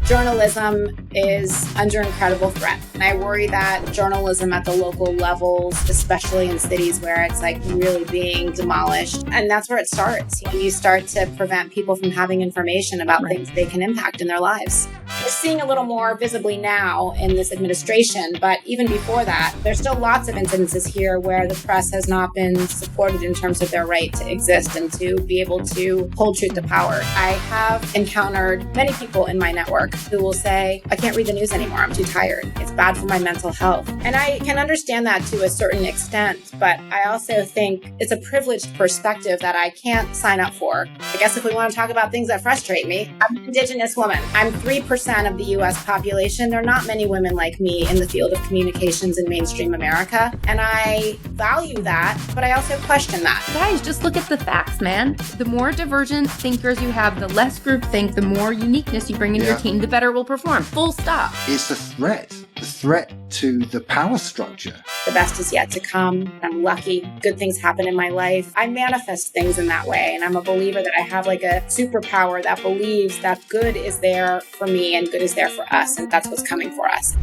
Journalism is under incredible threat. And I worry that journalism at the local levels, especially in cities where it's like really being demolished, and that's where it starts. You start to prevent people from having information about things they can impact in their lives. We're seeing a little more visibly now in this administration, but even before that, there's still lots of incidences here where the press has not been supported in terms of their right to exist and to be able to hold truth to power. I have encountered many people in my network who will say, I can't read the news anymore. I'm too tired. It's bad for my mental health. And I can understand that to a certain extent, but I also think it's a privileged perspective that I can't sign up for. I guess if we want to talk about things that frustrate me, I'm an Indigenous woman. I'm 3% of the U.S. population. There are not many women like me in the field of communications in mainstream America. And I value that, but I also question that. Guys, just look at the facts, man. The more divergent thinkers you have, the less groupthink, the more uniqueness you bring into your team, the better we'll perform. Full stop. It's the threat to the power structure. The best is yet to come. I'm lucky. Good things happen in my life. I manifest things in that way. And I'm a believer that I have like a superpower that believes that good is there for me and good is there for us. And that's what's coming for us.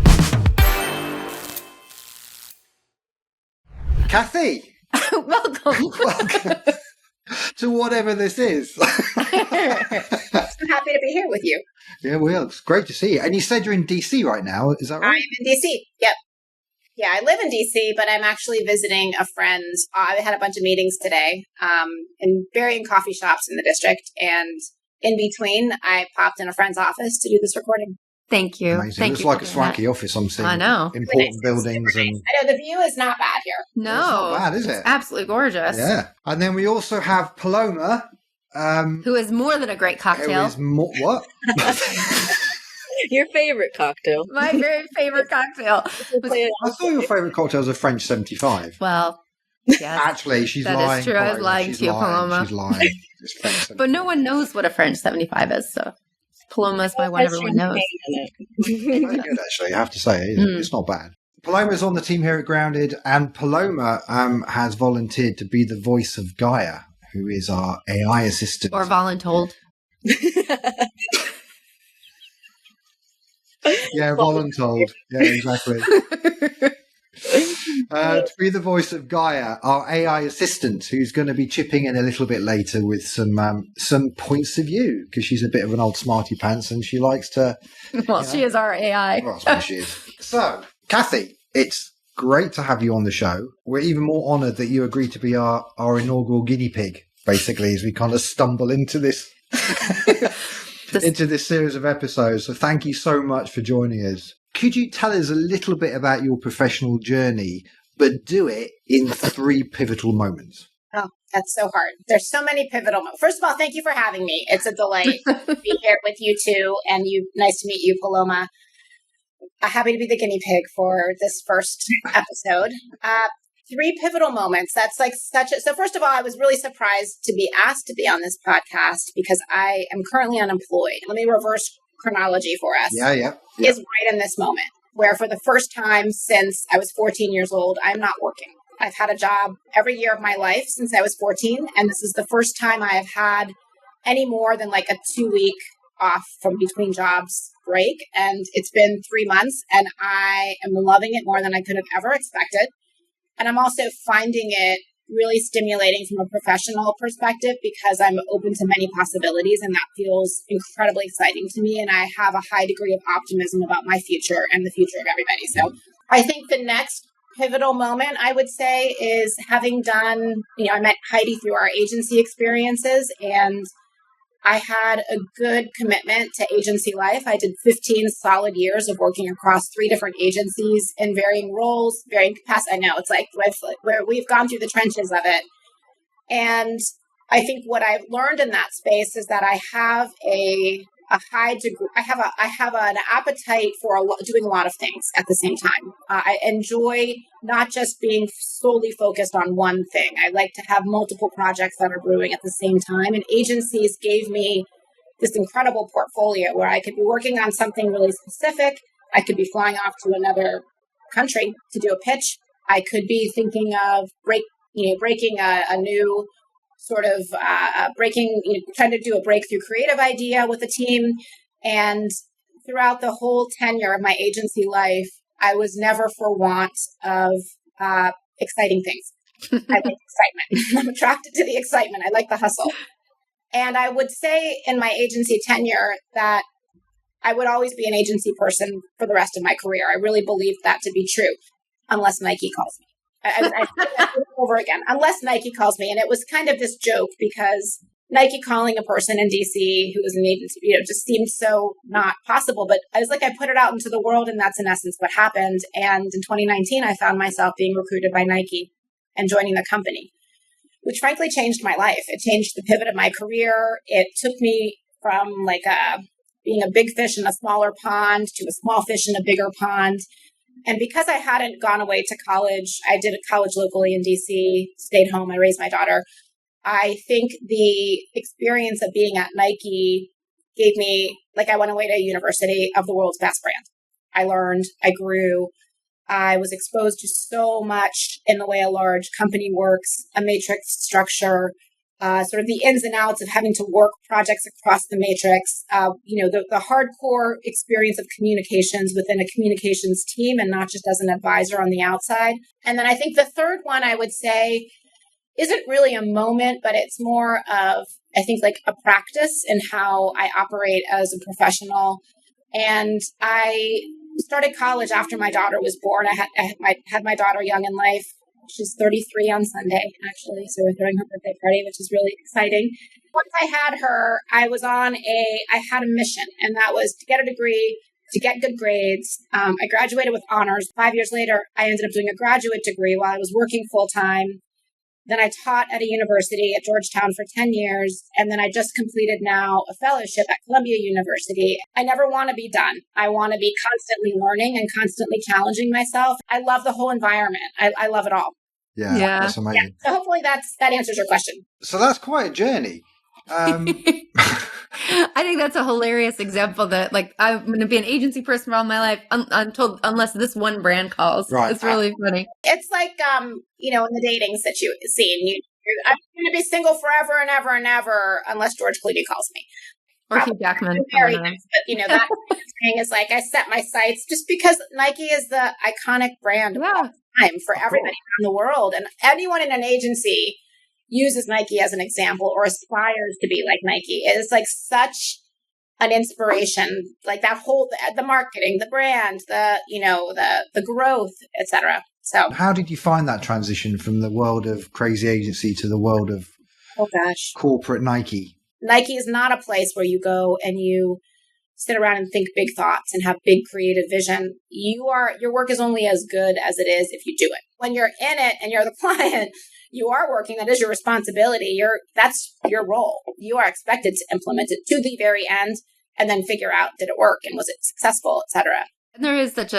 Kathy! Welcome. Welcome to whatever this is. I'm happy to be here with you. Yeah, well, it's great to see you. And you said you're in DC right now, is that right? I'm in DC. Yep. Yeah, I live in DC, but I'm actually visiting a friend. I had a bunch of meetings today in varying coffee shops in the district. And in between, I popped in a friend's office to do this recording. Thank you. Amazing. Thank it looks you like a swanky office I'm seeing. I know. Important buildings. And I know, the view is not bad here. No. It's not bad, is it? It's absolutely gorgeous. Yeah. And then we also have Paloma. Who is more than a great cocktail. Who is what? Your favorite cocktail. My very favorite cocktail. I thought your favourite cocktail was a French 75. Well, yes. Actually, she's that lying. That is true. I was lying to you, Paloma. She's lying. It's French 75. But no one knows what a French 75 is, so Paloma's my one everyone knows. Very good, actually, I have to say. It's not bad. Paloma's on the team here at Grounded, and Paloma has volunteered to be the voice of Gaia, who is our AI assistant. Or voluntold. Yeah, voluntold. Yeah, exactly. To be the voice of Gaia, our AI assistant, who's going to be chipping in a little bit later with some points of view, because she's a bit of an old smarty pants and she likes to... Well, she is our AI. Well, that's what she is. So, Kathy, it's great to have you on the show. We're even more honoured that you agreed to be our inaugural guinea pig, basically, as we kind of stumble into this... into this series of episodes. So thank you so much for joining us. Could you tell us a little bit about your professional journey, but do it in 3 pivotal moments? Oh, that's so hard. There's so many pivotal moments. First of all, thank you for having me. It's a delight to be here with you two, and nice to meet you, Paloma. Happy to be the guinea pig for this first episode. 3 pivotal moments. That's like so first of all, I was really surprised to be asked to be on this podcast because I am currently unemployed. Let me reverse chronology for us. Yeah. Is right in this moment where for the first time since I was 14 years old, I'm not working. I've had a job every year of my life since I was 14. And this is the first time I have had any more than like a 2-week off from between jobs break. And it's been 3 months and I am loving it more than I could have ever expected. And I'm also finding it really stimulating from a professional perspective because I'm open to many possibilities and that feels incredibly exciting to me. And I have a high degree of optimism about my future and the future of everybody. So I think the next pivotal moment, I would say, is having done, I met Heidi through our agency experiences and I had a good commitment to agency life. I did 15 solid years of working across 3 different agencies in varying roles, varying capacities. I know it's like where we've gone through the trenches of it. And I think what I've learned in that space is that I have a high degree. I have an appetite for doing a lot of things at the same time. I enjoy not just being solely focused on one thing. I like to have multiple projects that are brewing at the same time. And agencies gave me this incredible portfolio where I could be working on something really specific. I could be flying off to another country to do a pitch. I could be thinking of breaking a new sort of trying to do a breakthrough creative idea with a team. And throughout the whole tenure of my agency life, I was never for want of exciting things. I like excitement. I'm attracted to the excitement. I like the hustle. And I would say in my agency tenure that I would always be an agency person for the rest of my career. I really believe that to be true, unless Nike calls me. I say that over again, unless Nike calls me. And it was kind of this joke because Nike calling a person in DC who was an agency, just seemed so not possible. But I was like, I put it out into the world, and that's in essence what happened. And in 2019, I found myself being recruited by Nike and joining the company, which frankly changed my life. It changed the pivot of my career. It took me from being a big fish in a smaller pond to a small fish in a bigger pond. And because I hadn't gone away to college, I did a college locally in DC, stayed home, I raised my daughter. I think the experience of being at Nike gave me, I went away to a university of the world's best brand. I learned, I grew, I was exposed to so much in the way a large company works, a matrix structure, sort of the ins and outs of having to work projects across the matrix, the hardcore experience of communications within a communications team and not just as an advisor on the outside. And then I think the third one I would say isn't really a moment, but it's more of, I think, a practice in how I operate as a professional. And I started college after my daughter was born. I had my daughter young in life. She's 33 on Sunday, actually. So we're throwing her birthday party, which is really exciting. Once I had her, I had a mission, and that was to get a degree, to get good grades. I graduated with honors. 5 years later, I ended up doing a graduate degree while I was working full time. Then I taught at a university at Georgetown for 10 years. And then I just completed now a fellowship at Columbia University. I never want to be done. I want to be constantly learning and constantly challenging myself. I love the whole environment. I love it all. Yeah, that's amazing. Yeah. So hopefully that answers your question. So that's quite a journey. I think that's a hilarious example that I'm going to be an agency person for all my life unless this one brand calls. Right. It's really funny. It's in the dating scene, I'm going to be single forever and ever and ever unless George Clooney calls me. Or Hugh Jackman. Very nice. But, that thing is I set my sights just because Nike is the iconic brand of all time for everybody around the world. And anyone in an agency uses Nike as an example or aspires to be like Nike. It's such an inspiration, that whole, the marketing, the brand, the growth, etc. So how did you find that transition from the world of crazy agency to the world of corporate Nike? Nike is not a place where you go and you sit around and think big thoughts and have big creative vision. Your work is only as good as it is if you do it. When you're in it and you're the client, you are working. That is your responsibility. That's your role. You are expected to implement it to the very end and then figure out, did it work and was it successful, etc. And there is such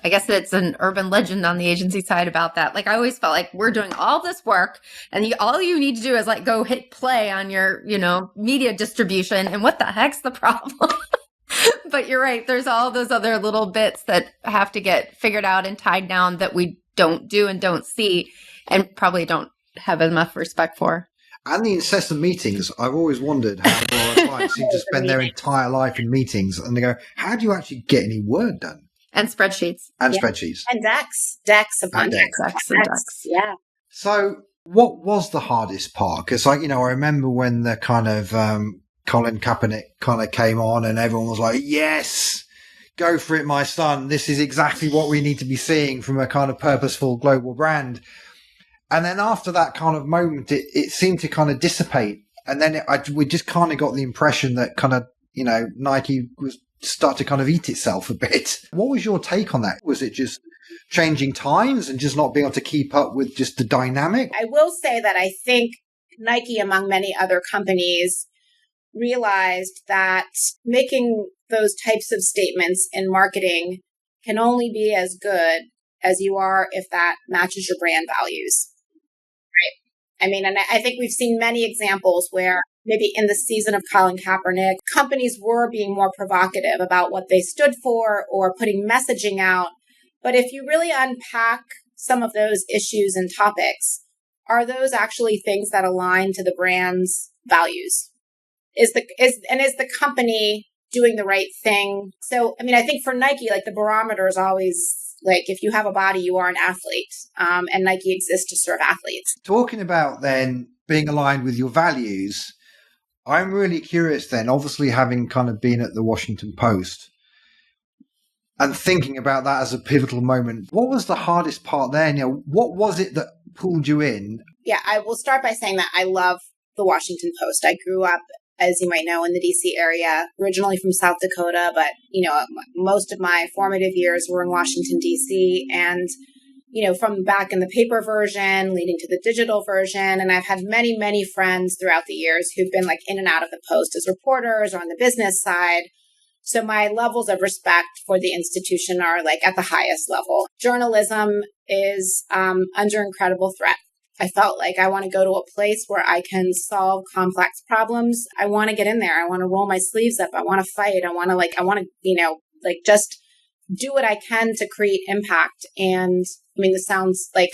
I guess it's an urban legend on the agency side about that. I always felt like we're doing all this work and all you need to do is go hit play on your, media distribution. And what the heck's the problem? But you're right. There's all those other little bits that have to get figured out and tied down that we don't do and don't see and probably don't have enough respect for. And the incessant meetings, I've always wondered how our clients seem to spend their entire life in meetings and they go, how do you actually get any work done? And spreadsheets. And spreadsheets. And decks upon decks. Yeah. So what was the hardest part? Because, I remember when the kind of Colin Kaepernick kind of came on and everyone was like, yes, go for it, my son. This is exactly what we need to be seeing from a kind of purposeful global brand. And then after that kind of moment, it seemed to kind of dissipate. And then we just kind of got the impression that kind of, Nike was start to kind of eat itself a bit. What was your take on that? Was it just changing times and just not being able to keep up with just the dynamic? I will say that I think Nike, among many other companies, realized that making those types of statements in marketing can only be as good as you are if that matches your brand values. Right? And I think we've seen many examples where maybe in the season of Colin Kaepernick, companies were being more provocative about what they stood for or putting messaging out. But if you really unpack some of those issues and topics, are those actually things that align to the brand's values? Is the company doing the right thing. So, I mean, I think for Nike, like the barometer is always like, if you have a body, you are an athlete. And Nike exists to serve athletes. Talking about then being aligned with your values, I'm really curious then, obviously having kind of been at the Washington Post and thinking about that as a pivotal moment, what was the hardest part there? You know, what was it that pulled you in? Yeah, I will start by saying that I love the Washington Post. I grew up, as you might know, in the DC area, originally from South Dakota, but, most of my formative years were in Washington, DC, and, from back in the paper version, leading to the digital version. And I've had many, many friends throughout the years who've been like in and out of the Post as reporters or on the business side. So my levels of respect for the institution are like at the highest level. Journalism is under incredible threat. I felt like I want to go to a place where I can solve complex problems. I want to get in there. I want to roll my sleeves up. I want to fight. I want to just do what I can to create impact. And I mean, this sounds like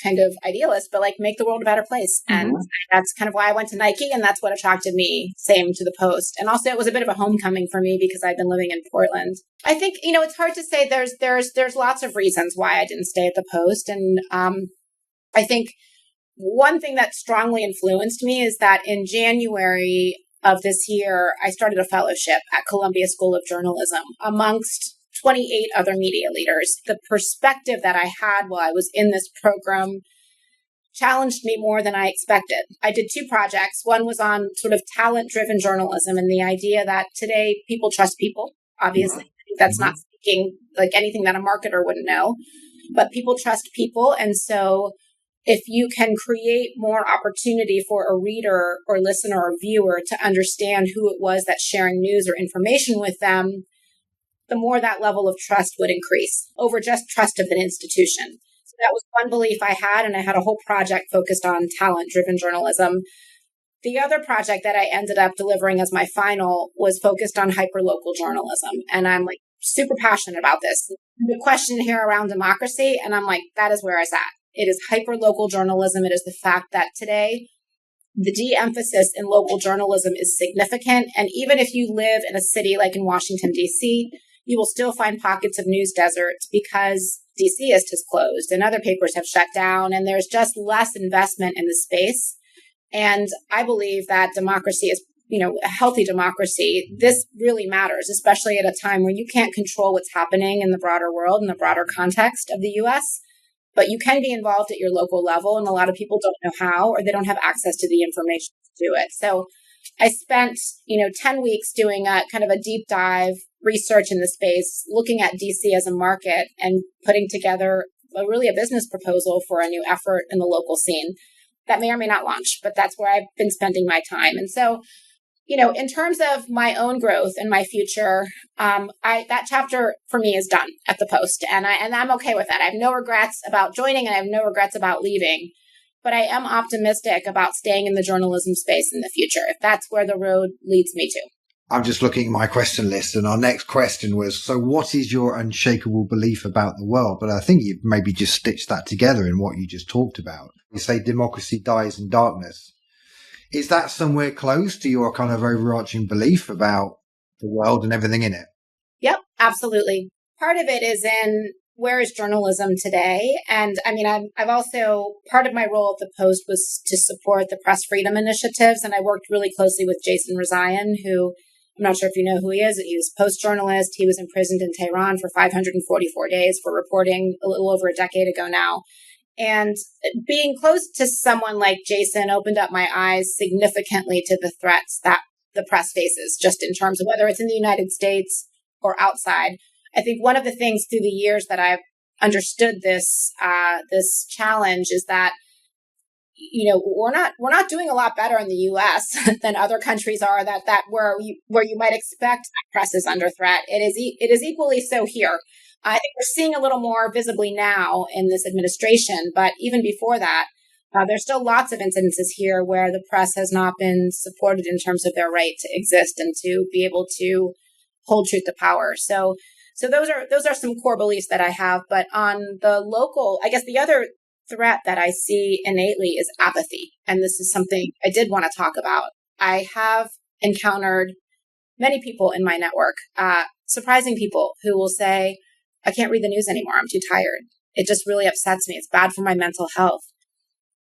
kind of idealist, but like make the world a better place. And that's kind of why I went to Nike, and that's what attracted me, same to the Post. And also it was a bit of a homecoming for me because I've been living in Portland. I think, it's hard to say. There's lots of reasons why I didn't stay at the Post. And I think one thing that strongly influenced me is that in January of this year, I started a fellowship at Columbia School of Journalism amongst 28 other media leaders. The perspective that I had while I was in this program challenged me more than I expected. I did 2 projects. One was on sort of talent-driven journalism and the idea that today people trust people, obviously. I think that's not speaking like anything that a marketer wouldn't know, but people trust people. And so if you can create more opportunity for a reader or listener or viewer to understand who it was that's sharing news or information with them, the more that level of trust would increase over just trust of an institution. So that was one belief I had, and I had a whole project focused on talent-driven journalism. The other project that I ended up delivering as my final was focused on hyperlocal journalism. And I'm like super passionate about this. The question here around democracy, and I'm like, that is where I sat. It is hyperlocal journalism. It is the fact that today the de-emphasis in local journalism is significant. And even if you live in a city like in Washington, D.C., you will still find pockets of news deserts because DCist has closed and other papers have shut down, and there's just less investment in the space. And I believe that democracy is, a healthy democracy. This really matters, especially at a time where you can't control what's happening in the broader world, in the broader context of the US, but you can be involved at your local level. And a lot of people don't know how, or they don't have access to the information to do it. So I spent, 10 weeks doing a kind of a deep dive research in the space, looking at DC as a market and putting together a business proposal for a new effort in the local scene that may or may not launch, but that's where I've been spending my time. And so, in terms of my own growth and my future, that chapter for me is done at the Post, and I'm okay with that. I have no regrets about joining, and I have no regrets about leaving. But I am optimistic about staying in the journalism space in the future, if that's where the road leads me to. I'm just looking at my question list, and our next question was, so what is your unshakable belief about the world? But I think you've maybe just stitched that together in what you just talked about. You say democracy dies in darkness. Is that somewhere close to your kind of overarching belief about the world and everything in it? Yep, absolutely. Part of it is in where is journalism today? And I mean, I've also, part of my role at the Post was to support the press freedom initiatives. And I worked really closely with Jason Rezaian, who I'm not sure if you know who he is. He was a Post journalist. He was imprisoned in Tehran for 544 days for reporting a little over a decade ago now. And being close to someone like Jason opened up my eyes significantly to the threats that the press faces, just in terms of whether it's in the United States or outside. I think one of the things through the years that I've understood this challenge is that, we're not doing a lot better in the U.S. than other countries are that where you might expect press is under threat. It is equally so here. I think we're seeing a little more visibly now in this administration, but even before that, there's still lots of incidences here where the press has not been supported in terms of their right to exist and to be able to hold truth to power. So those are some core beliefs that I have. But on the local, I guess the other threat that I see innately is apathy. And this is something I did want to talk about. I have encountered many people in my network, surprising people who will say, I can't read the news anymore. I'm too tired. It just really upsets me. It's bad for my mental health.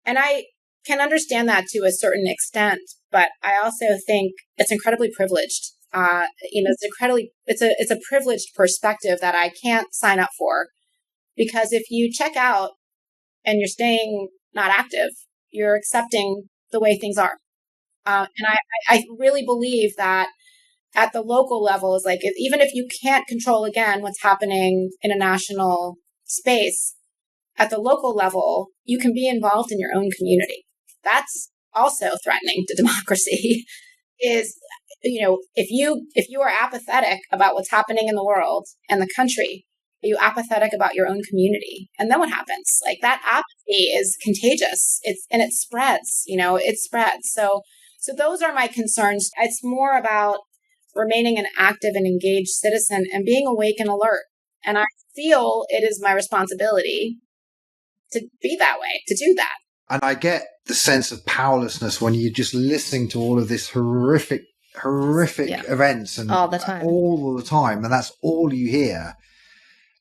And I can understand that to a certain extent, but I also think it's incredibly privileged. It's a privileged perspective that I can't sign up for, because if you check out and you're staying not active, you're accepting the way things are. And I really believe that at the local level is like, even if you can't control, again, what's happening in a national space, at the local level, you can be involved in your own community. That's also threatening to democracy. Is, if you are apathetic about what's happening in the world and the country, are you apathetic about your own community? And then what happens? Like, that apathy is contagious. It spreads. It spreads. So those are my concerns. It's more about remaining an active and engaged citizen and being awake and alert. And I feel it is my responsibility to be that way, to do that. And I get the sense of powerlessness when you're just listening to all of this horrific events and all the time. And that's all you hear.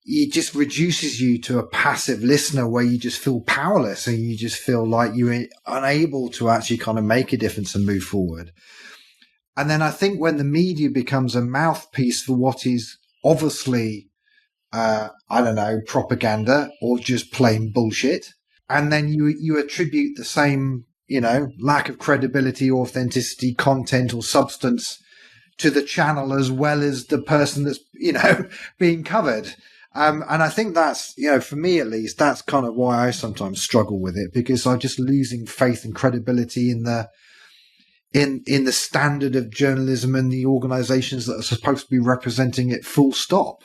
It just reduces you to a passive listener where you just feel powerless and you just feel like you're unable to actually kind of make a difference and move forward. And then I think when the media becomes a mouthpiece for what is obviously, propaganda or just plain bullshit, and then you attribute the same, lack of credibility, authenticity, content or substance to the channel as well as the person that's, being covered. And I think that's, for me at least, that's kind of why I sometimes struggle with it, because I'm just losing faith and credibility in the standard of journalism and the organizations that are supposed to be representing it, full stop.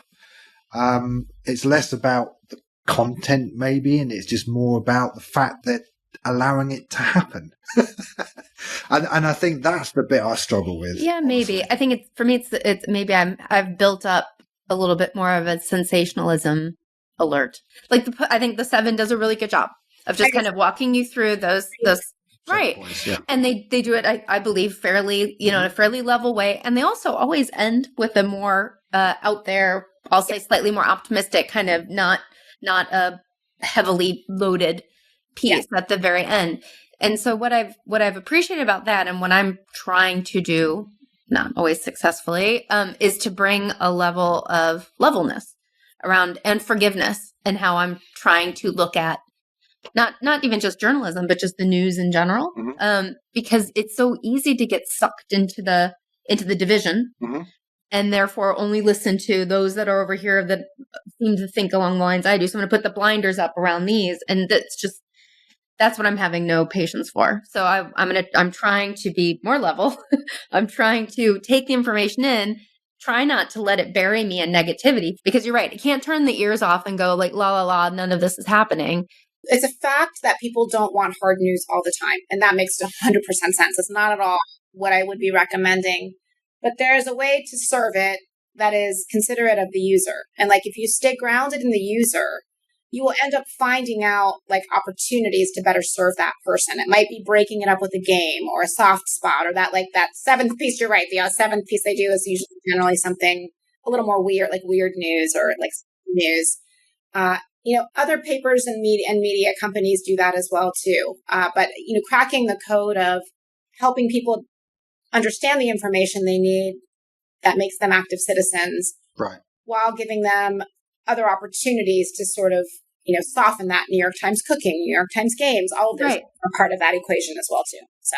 It's less about the content maybe, and it's just more about the fact that allowing it to happen. and I think that's the bit I struggle with. Yeah, maybe. Honestly. I think for me, it's maybe I've built up a little bit more of a sensationalism alert. Like I think the 7 does a really good job of just kind of walking you through those right. Points, yeah. And they do it, I believe, fairly, in a fairly level way. And they also always end with a more out there, I'll say slightly more optimistic, kind of not a heavily loaded piece at the very end. And so what I've appreciated about that, and what I'm trying to do, not always successfully, is to bring a level of levelness around and forgiveness, and how I'm trying to look at not even just journalism, but just the news in general, because it's so easy to get sucked into the division, and therefore only listen to those that are over here that seem to think along the lines I do. So I'm going to put the blinders up around these, and that's what I'm having no patience for. So I'm trying to be more level. I'm trying to take the information in, try not to let it bury me in negativity, because you're right. You can't turn the ears off and go like, la, la, la, none of this is happening. It's a fact that people don't want hard news all the time. And that makes 100% sense. It's not at all what I would be recommending. But there is a way to serve it that is considerate of the user. And like, if you stay grounded in the user, you will end up finding out like opportunities to better serve that person. It might be breaking it up with a game or a soft spot, or that 7th piece. You're right. The 7th piece they do is usually generally something a little more weird, like weird news or like news. Other papers and media companies do that as well too. But cracking the code of helping people understand the information they need that makes them active citizens, right, while giving them other opportunities to sort of, soften that. New York Times cooking, New York Times games, all of those are part of that equation as well too. So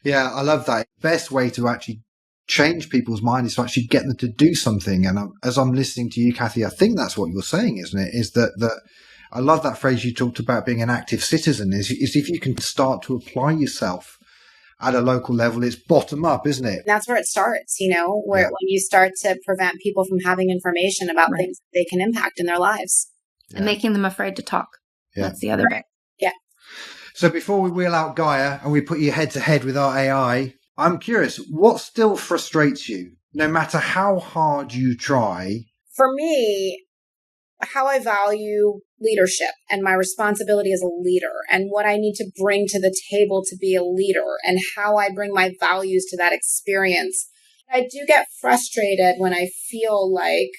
yeah, I love that. Best way to actually change people's mind is to actually get them to do something. And as I'm listening to you, Kathy, I think that's what you're saying, isn't it? Is that I love that phrase you talked about, being an active citizen, is if you can start to apply yourself at a local level, it's bottom up, isn't it? That's where it starts, when you start to prevent people from having information about things that they can impact in their lives. And making them afraid to talk. Yeah. That's the other bit. Yeah. So before we wheel out Gaia and we put you head to head with our AI, I'm curious, what still frustrates you, no matter how hard you try? For me, how I value leadership and my responsibility as a leader and what I need to bring to the table to be a leader and how I bring my values to that experience. I do get frustrated when I feel like,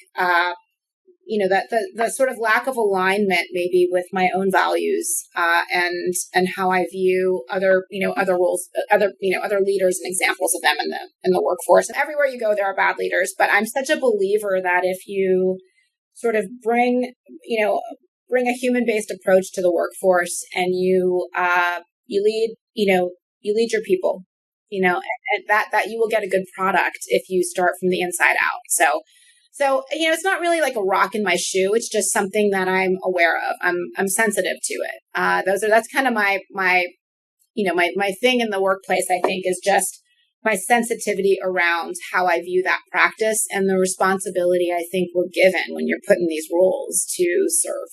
that the sort of lack of alignment maybe with my own values and how I view other roles, other leaders and examples of them in the workforce. And everywhere you go, there are bad leaders. But I'm such a believer that if you sort of bring a human-based approach to the workforce and you lead your people, and that you will get a good product if you start from the inside out. So, it's not really like a rock in my shoe. It's just something that I'm aware of. I'm sensitive to it. That's kind of my thing in the workplace, I think, is just my sensitivity around how I view that practice and the responsibility I think we're given when you're put in these roles to serve.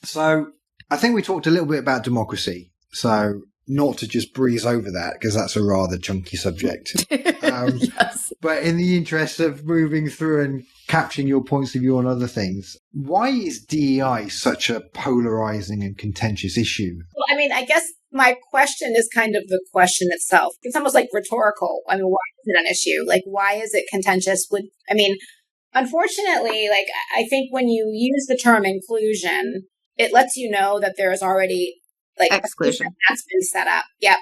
So I think we talked a little bit about democracy. So not to just breeze over that, because that's a rather chunky subject. Yes. But in the interest of moving through and capturing your points of view on other things, why is DEI such a polarizing and contentious issue? Well, I mean, I guess my question is kind of the question itself. It's almost like rhetorical. I mean, why is it an issue? Like, why is it contentious? Unfortunately, like, I think when you use the term inclusion, it lets you know that there's already like exclusion that's been set up. Yep.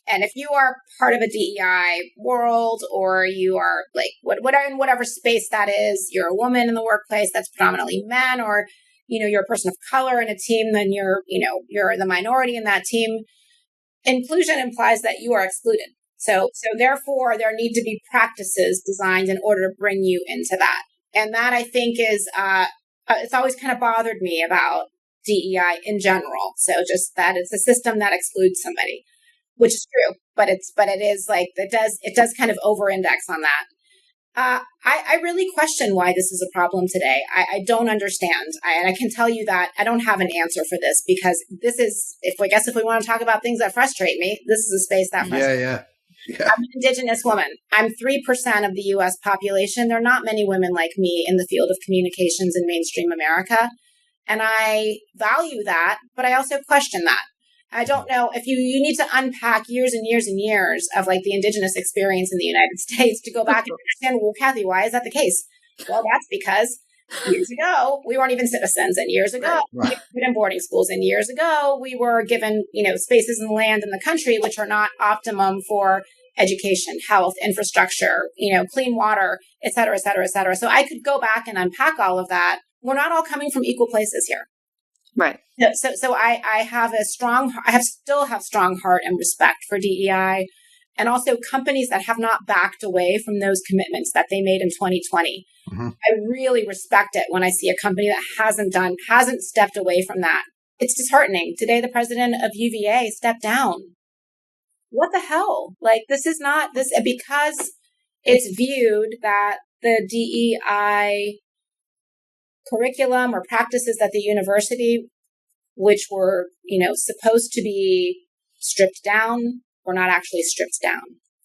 And if you are part of a DEI world, or you are like in whatever space that is, you're a woman in the workplace that's predominantly men, or you're a person of color in a team, then you're the minority in that team. Inclusion implies that you are excluded. So therefore, there need to be practices designed in order to bring you into that. And that, I think, is it's always kind of bothered me about DEI in general. So just that it's a system that excludes somebody, which is true, but it is like it does kind of over-index on that. I really question why this is a problem today. I don't understand. And I can tell you that I don't have an answer for this, because this is, if we want to talk about things that frustrate me, this is a space that frustrates me. Yeah. I'm an Indigenous woman. I'm 3% of the U.S. population. There are not many women like me in the field of communications in mainstream America. And I value that, but I also question that. I don't know if you need to unpack years and years and years of like the Indigenous experience in the United States to go back and understand, well, Kathy, why is that the case? Well, that's because years ago, we weren't even citizens. And years ago, we were put in boarding schools. And years ago, we were given, spaces and land in the country, which are not optimum for education, health, infrastructure, clean water, et cetera, et cetera, et cetera. So I could go back and unpack all of that. We're not all coming from equal places here. Right. So I still have strong heart and respect for DEI, and also companies that have not backed away from those commitments that they made in 2020. Mm-hmm. I really respect it when I see a company that hasn't stepped away from that. It's disheartening. Today, the president of UVA stepped down. What the hell? Like, this is not this, because it's viewed that the DEI curriculum or practices at the university, which were, supposed to be stripped down, were not actually stripped down.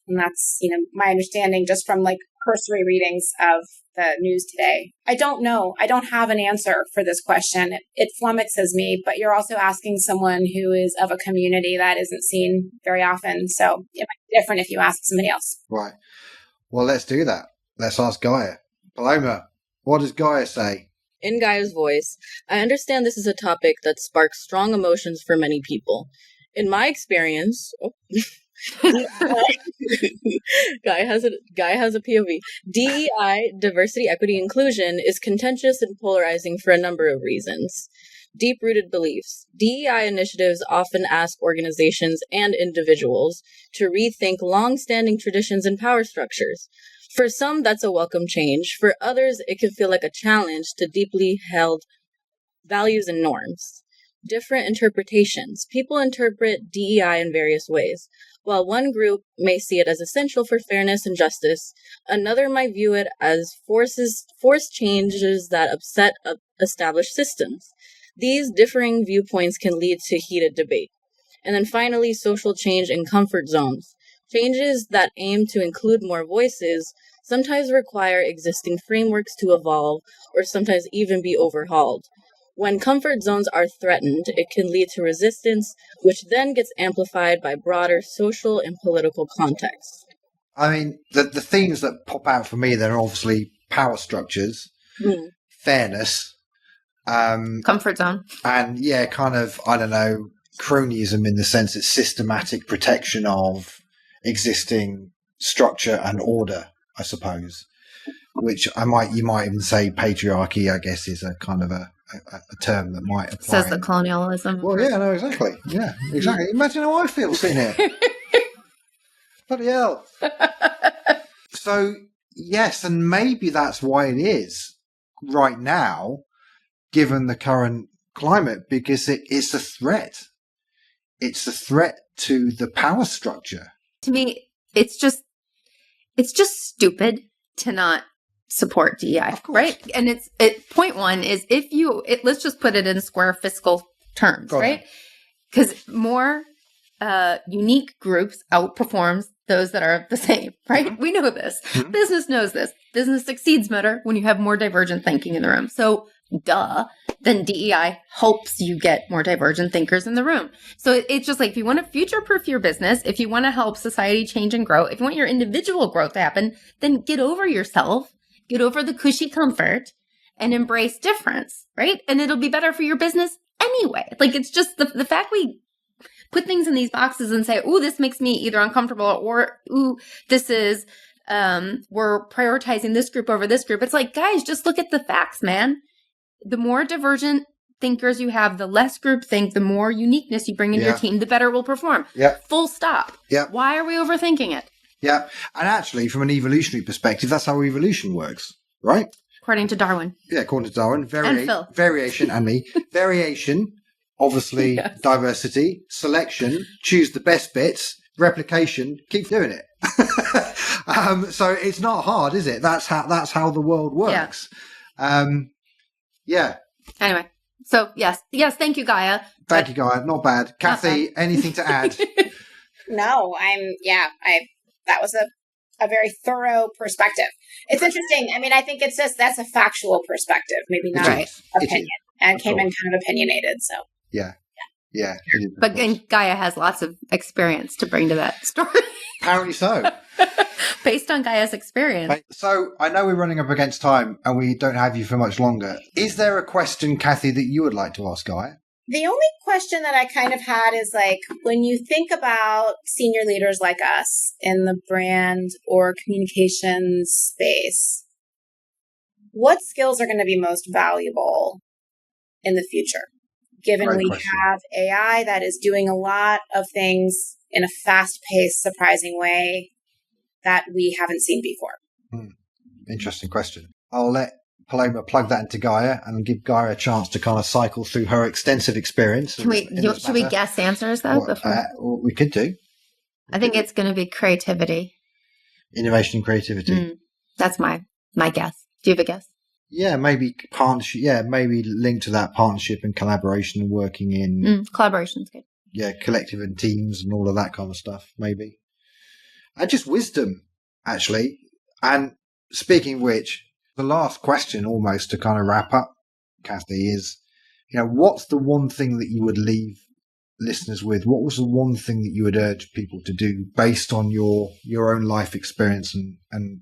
And that's, my understanding just from like cursory readings of the news today. I don't know. I don't have an answer for this question. It flummoxes me, but you're also asking someone who is of a community that isn't seen very often. So it might be different if you ask somebody else. Right. Well, let's do that. Let's ask Gaia. Paloma, what does Gaia say? In Gaia's voice, I understand this is a topic that sparks strong emotions for many people. In my experience, Gaia has a POV. DEI, diversity, equity, inclusion, is contentious and polarizing for a number of reasons. Deep-rooted beliefs. DEI initiatives often ask organizations and individuals to rethink long-standing traditions and power structures. For some, that's a welcome change. For others, it can feel like a challenge to deeply held values and norms. Different interpretations. People interpret DEI in various ways. While one group may see it as essential for fairness and justice, another might view it as forced changes that upset established systems. These differing viewpoints can lead to heated debate. And then finally, social change and comfort zones. Changes that aim to include more voices, sometimes require existing frameworks to evolve or sometimes even be overhauled. When comfort zones are threatened, it can lead to resistance, which then gets amplified by broader social and political contexts. I mean, the themes that pop out for me, they're obviously power structures, fairness, comfort zone, and kind of, I don't know, cronyism in the sense it's systematic protection of existing structure and order, I suppose. Which you might even say patriarchy, I guess, is a kind of a term that might apply. Says the colonialism. Well, yeah, no, exactly. Yeah, exactly. Imagine how I feel sitting here. Bloody hell. So, yes, and maybe that's why it is right now, given the current climate, because it's a threat. It's a threat to the power structure. To me, it's just stupid to not support DEI, right? And point one is let's just put it in square fiscal terms, right? Because more unique groups outperforms those that are the same, right? Mm-hmm. We know this. Mm-hmm. Business knows this. Business succeeds better when you have more divergent thinking in the room. So, then DEI helps you get more divergent thinkers in the room. So it's just like, if you want to future-proof your business, if you want to help society change and grow, if you want your individual growth to happen, then get over yourself, get over the cushy comfort, and embrace difference, right? And it'll be better for your business anyway. Like, it's just the fact we put things in these boxes and say, ooh, this makes me either uncomfortable, or ooh, this is, we're prioritizing this group over this group. It's like, guys, just look at the facts, man. The more divergent thinkers you have, the less groupthink, the more uniqueness you bring in your team, the better it will perform. Yeah. Full stop. Yeah. Why are we overthinking it? Yeah. And actually, from an evolutionary perspective, that's how evolution works, right? According to Darwin. Yeah, according to Darwin. And Phil. Variation, and me. Variation, obviously, yes. Diversity, selection, choose the best bits, replication, keep doing it. So it's not hard, is it? That's how the world works. Yeah. Anyway, so yes, thank you, Gaia. Thank you, Gaia. Not bad. Kathy, anything to add? No, that was a very thorough perspective. It's interesting. I mean, I think it's just, that's a factual perspective, maybe not opinion, and came in kind of opinionated. So yeah. But Gaia has lots of experience to bring to that story. Apparently so. Based on Gaia's experience. So I know we're running up against time and we don't have you for much longer. Is there a question, Kathy, that you would like to ask Gaia? The only question that I kind of had is, like, when you think about senior leaders like us in the brand or communications space, what skills are going to be most valuable in the future? Given we have AI that is doing a lot of things in a fast-paced, surprising way that we haven't seen before. Interesting question. I'll let Paloma plug that into Gaia and give Gaia a chance to kind of cycle through her extensive experience. Should we guess answers, though? We could do. I think it's going to be creativity. Innovation and creativity. That's my guess. Do you have a guess? Yeah, maybe partnership. Yeah, maybe linked to that, partnership and collaboration and working in... Collaboration's good. Yeah, collective and teams and all of that kind of stuff, maybe. And just wisdom, actually. And speaking of which, the last question almost to kind of wrap up, Kathy, is, what's the one thing that you would leave listeners with? What was the one thing that you would urge people to do based on your own life experience and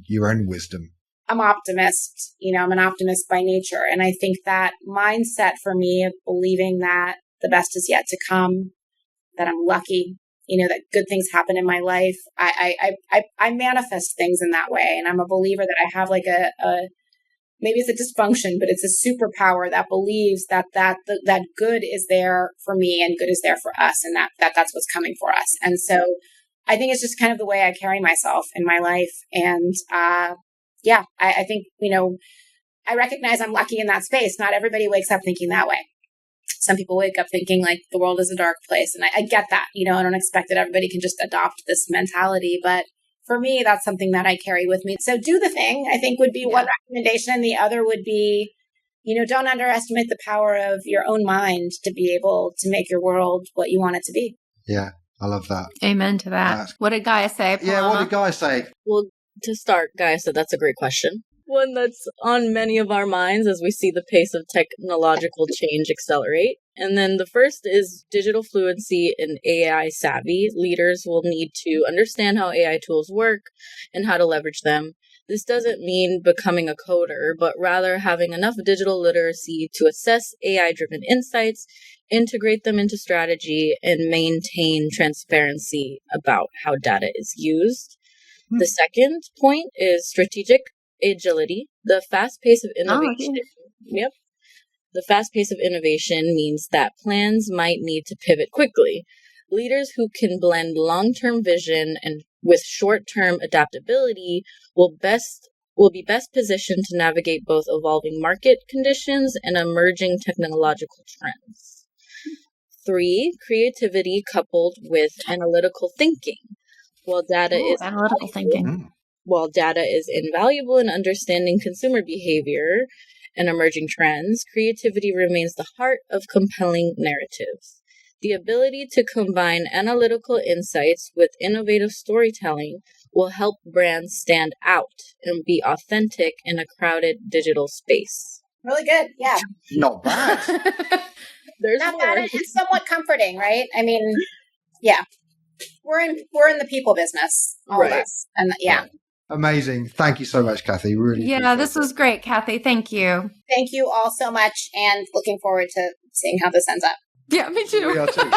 your own wisdom? I'm an optimist. I'm an optimist by nature. And I think that mindset for me of believing that the best is yet to come, that I'm lucky, that good things happen in my life. I manifest things in that way. And I'm a believer that I have like maybe it's a dysfunction, but it's a superpower that believes that good is there for me and good is there for us. And that's what's coming for us. And so I think it's just kind of the way I carry myself in my life. And, I think, I recognize I'm lucky in that space. Not everybody wakes up thinking that way. Some people wake up thinking like the world is a dark place. And I get that, I don't expect that everybody can just adopt this mentality. But for me, that's something that I carry with me. So do the thing, I think, would be one recommendation. And the other would be, don't underestimate the power of your own mind to be able to make your world what you want it to be. Yeah, I love that. Amen to that. What did Gaia say, Paloma? Yeah, what did Gaia say? Well, To start, Guy said that's a great question. One that's on many of our minds as we see the pace of technological change accelerate. And then the first is digital fluency and AI savvy. Leaders will need to understand how AI tools work and how to leverage them. This doesn't mean becoming a coder, but rather having enough digital literacy to assess AI-driven insights, integrate them into strategy, and maintain transparency about how data is used. The second point is strategic agility. The fast pace of innovation. Yep. The fast pace of innovation means that plans might need to pivot quickly. Leaders who can blend long-term vision and with short-term adaptability will be best positioned to navigate both evolving market conditions and emerging technological trends. 3, creativity coupled with analytical thinking. While data is invaluable in understanding consumer behavior and emerging trends, creativity remains the heart of compelling narratives. The ability to combine analytical insights with innovative storytelling will help brands stand out and be authentic in a crowded digital space. Really good. Yeah. Not bad. There's Not more. bad. It's somewhat comforting, right? I mean, yeah. We're in the people business, all of us. And yeah. Right. Amazing. Thank you so much, Kathy. Really. Yeah, this was great, Kathy. Thank you. Thank you all so much, and looking forward to seeing how this ends up. Yeah, me too. We are too.